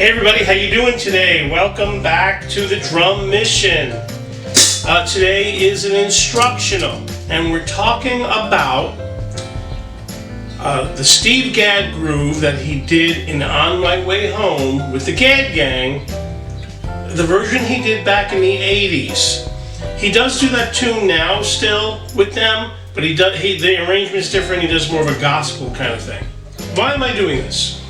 Hey everybody, how you doing today? Welcome back to the Drum Mission. Today is an instructional, and we're talking about the Steve Gadd groove that he did in On My Way Home with the Gadd Gang, the version he did back in the 80s. He does do that tune now still with them, but the arrangement's different. He does more of a gospel kind of thing. Why am I doing this?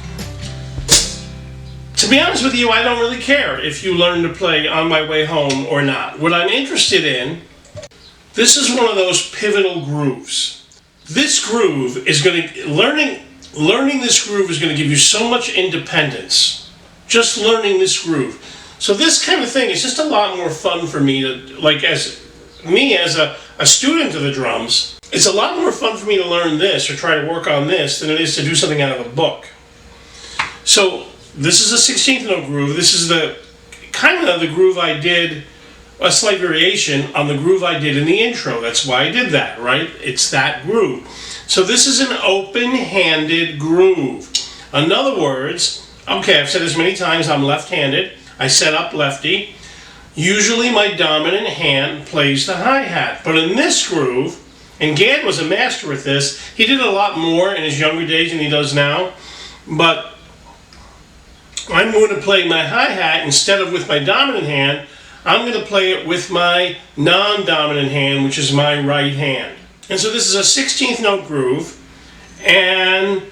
To be honest with you, I don't really care if you learn to play On My Way Home or not. What I'm interested in, this is one of those pivotal grooves. This groove is going to, learning this groove is going to give you so much independence. Just learning this groove. So this kind of thing is just a lot more fun for me to, like as a student of the drums, it's a lot more fun for me to learn this or try to work on this than it is to do something out of a book. So this is a 16th note groove. This is the kind of the groove I did, a slight variation on the groove I did in the intro. That's why I did that, right? It's that groove. So this is an open-handed groove. In other words, okay, I've said this many times, I'm left-handed. I set up lefty. Usually my dominant hand plays the hi-hat. But in this groove, and Gadd was a master with this, he did a lot more in his younger days than he does now, but I'm going to play my hi-hat instead of with my dominant hand. I'm going to play it with my non-dominant hand, which is my right hand. And so this is a 16th note groove. And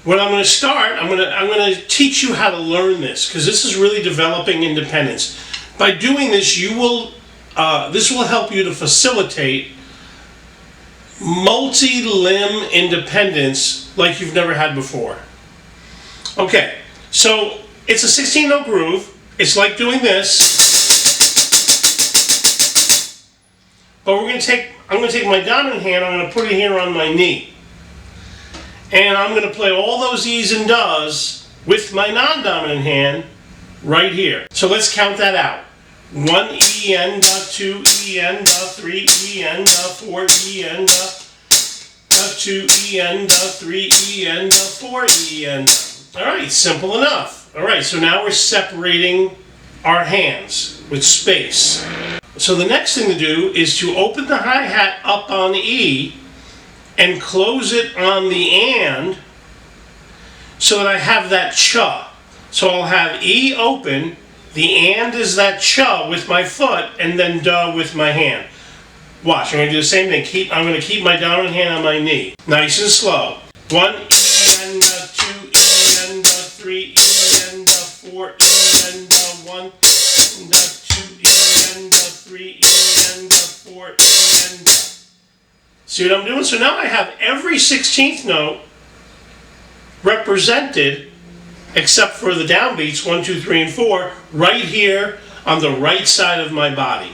what I'm going to start, I'm going to teach you how to learn this, because this is really developing independence. By doing this, this will help you to facilitate multi-limb independence like you've never had before. Okay. So it's a 16-note groove. It's like doing this, but I'm going to take my dominant hand. I'm going to put it here on my knee, and I'm going to play all those E's and does with my non-dominant hand right here. So let's count that out: 1 E and 2 E and 3 E and 4 E and 2 E and 3 E and 4 E and. All right, simple enough. All right, so now we're separating our hands with space. So the next thing to do is to open the hi-hat up on E and close it on the and so that I have that cha. So I'll have E open, the and is that cha with my foot, and then da with my hand. Watch, I'm going to do the same thing. I'm going to keep my dominant hand on my knee. Nice and slow. 1 E and 2 E and 3 E and 4 E and 1 and 2 E and 3 E and 4 E and. See what I'm doing? So now I have every 16th note represented, except for the downbeats 1, 2, 3, and 4, right here on the right side of my body.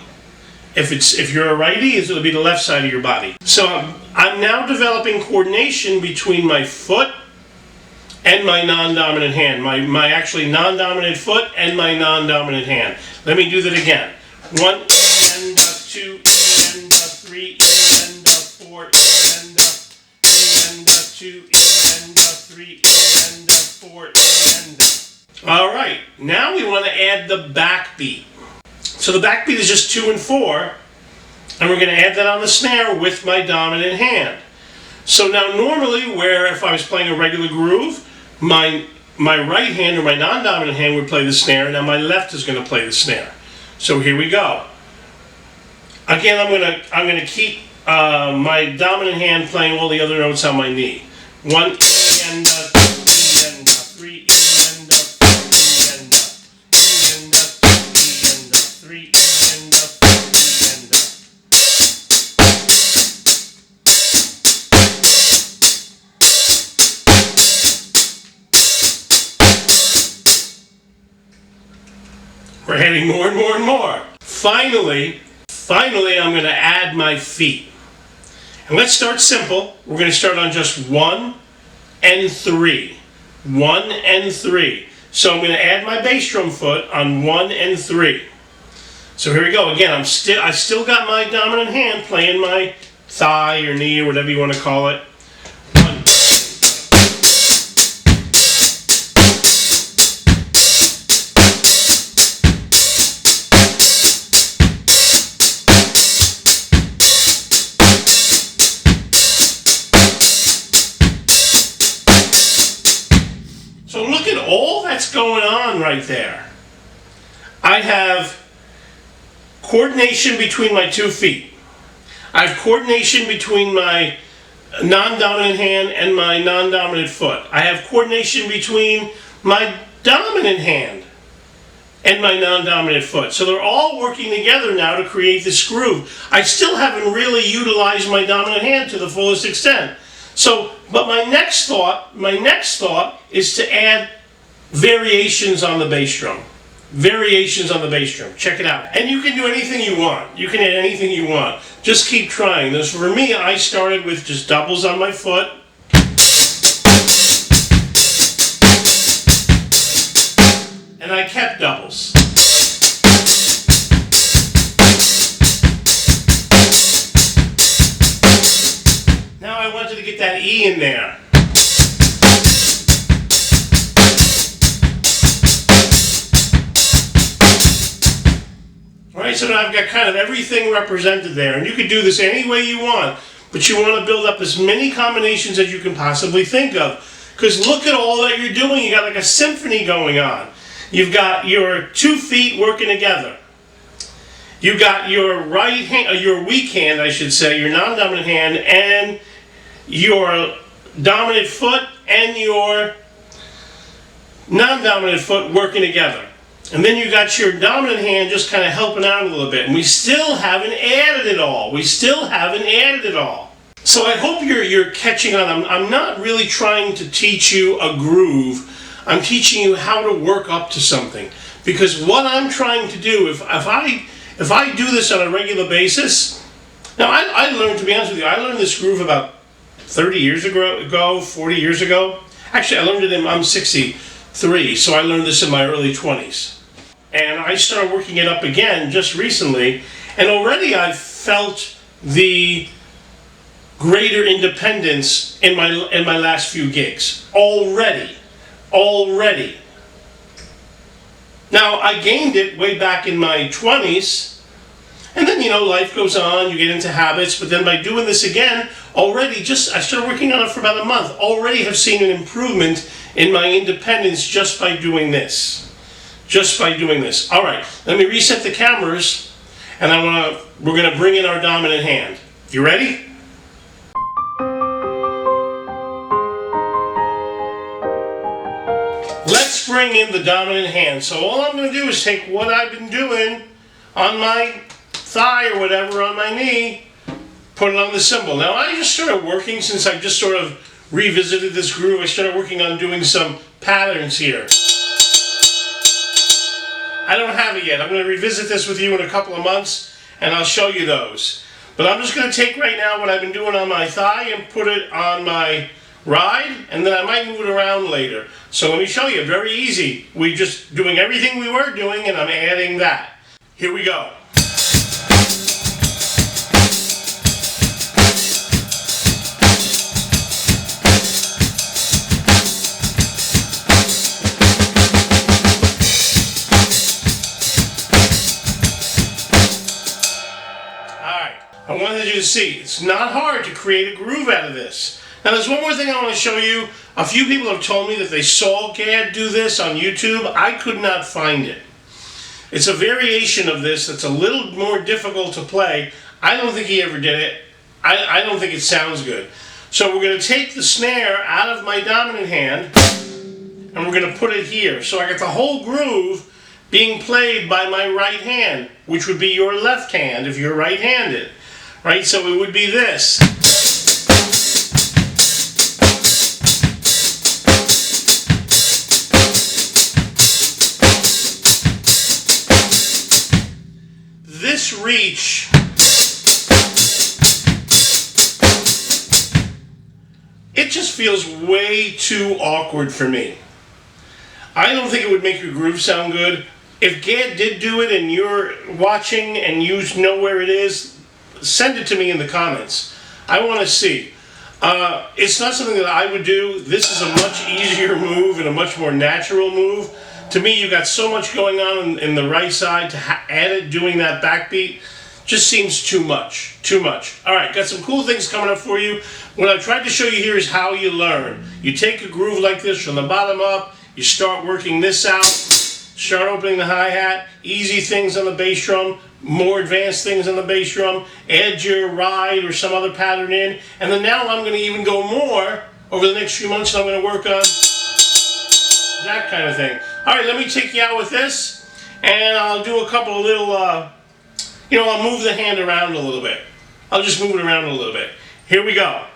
If you're a righty, it'll be the left side of your body. So I'm now developing coordination between my foot and my non-dominant hand, my actually non-dominant foot and my non-dominant hand. Let me do that again. 1 E and 2 E and 3 E and 4 E and 2 E and 3 E and 4 E and. All right, now we want to add the backbeat. So the backbeat is just 2 and 4, and we're going to add that on the snare with my dominant hand. So now normally, where if I was playing a regular groove, my right hand or my non-dominant hand would play the snare. Now my left is going to play the snare. So here we go. Again, I'm going to keep my dominant hand playing all the other notes on my knee. 1 E and 2 E and 3 E and 4 E and 2 E and 3 E and 4 E and. We're heading more and more and more. Finally, I'm going to add my feet. And let's start simple. We're going to start on just 1 and 3. 1 and 3. So I'm going to add my bass drum foot on 1 and 3. So here we go. Again, I still got my dominant hand playing my thigh or knee or whatever you want to call it. 1. 2. all that's going on right there. I have coordination between my 2 feet. I have coordination between my non-dominant hand and my non-dominant foot. I have coordination between my dominant hand and my non-dominant foot. So they're all working together now to create this groove. I still haven't really utilized my dominant hand to the fullest extent. So, but my next thought is to add variations on the bass drum. Variations on the bass drum. Check it out. And you can do anything you want. You can add anything you want. Just keep trying. This, for me, I started with just doubles on my foot. And I kept doubles. Now I wanted to get that E in there. Alright, so now I've got kind of everything represented there, and you can do this any way you want, but you want to build up as many combinations as you can possibly think of. Because look at all that you're doing. You got like a symphony going on. You've got your 2 feet working together. You've got your right hand, your weak hand, I should say, your non-dominant hand, and your dominant foot and your non-dominant foot working together. And then you got your dominant hand just kind of helping out a little bit. And we still haven't added it all. We still haven't added it all. So I hope you're catching on. I'm not really trying to teach you a groove. I'm teaching you how to work up to something. Because what I'm trying to do, if I do this on a regular basis, now I learned, to be honest with you, I learned this groove about 30 years ago, 40 years ago. Actually, I learned it I'm 63, so I learned this in my early 20s. And I started working it up again just recently, and already I've felt the greater independence in my last few gigs. Already. Now, I gained it way back in my 20s, and then, you know, life goes on, you get into habits, but then by doing this again, already I started working on it for about a month, already have seen an improvement in my independence just by doing this. Just by doing this. All right, let me reset the cameras, and we're gonna bring in our dominant hand. You ready? Let's bring in the dominant hand. So all I'm gonna do is take what I've been doing on my thigh or whatever, on my knee, put it on the cymbal. Now I just started working, since I just sort of revisited this groove, I started working on doing some patterns here. I don't have it yet. I'm going to revisit this with you in a couple of months, and I'll show you those. But I'm just going to take right now what I've been doing on my thigh and put it on my ride, and then I might move it around later. So let me show you. Very easy. We're just doing everything we were doing, and I'm adding that. Here we go. I wanted you to see, it's not hard to create a groove out of this. Now there's one more thing I want to show you. A few people have told me that they saw Gadd do this on YouTube. I could not find it. It's a variation of this that's a little more difficult to play. I don't think he ever did it. I don't think it sounds good. So we're going to take the snare out of my dominant hand, and we're going to put it here. So I got the whole groove being played by my right hand, which would be your left hand if you're right-handed. Right, so it would be this. This reach it just feels way too awkward for me. I don't think it would make your groove sound good. If Gadd did do it and you're watching and you know where it is, send it to me in the comments. I want to see. It's not something that I would do. This is a much easier move and a much more natural move. To me, you've got so much going on in the right side. To add it doing that backbeat just seems too much. Too much. Alright, got some cool things coming up for you. What I've tried to show you here is how you learn. You take a groove like this from the bottom up, You start working this out, start opening the hi-hat, easy things on the bass drum, more advanced things on the bass drum, add your ride or some other pattern in, and then now I'm going to even go more over the next few months, and I'm going to work on that kind of thing. Alright, let me take you out with this, and I'll do a couple of little, I'll move the hand around a little bit. I'll just move it around a little bit. Here we go.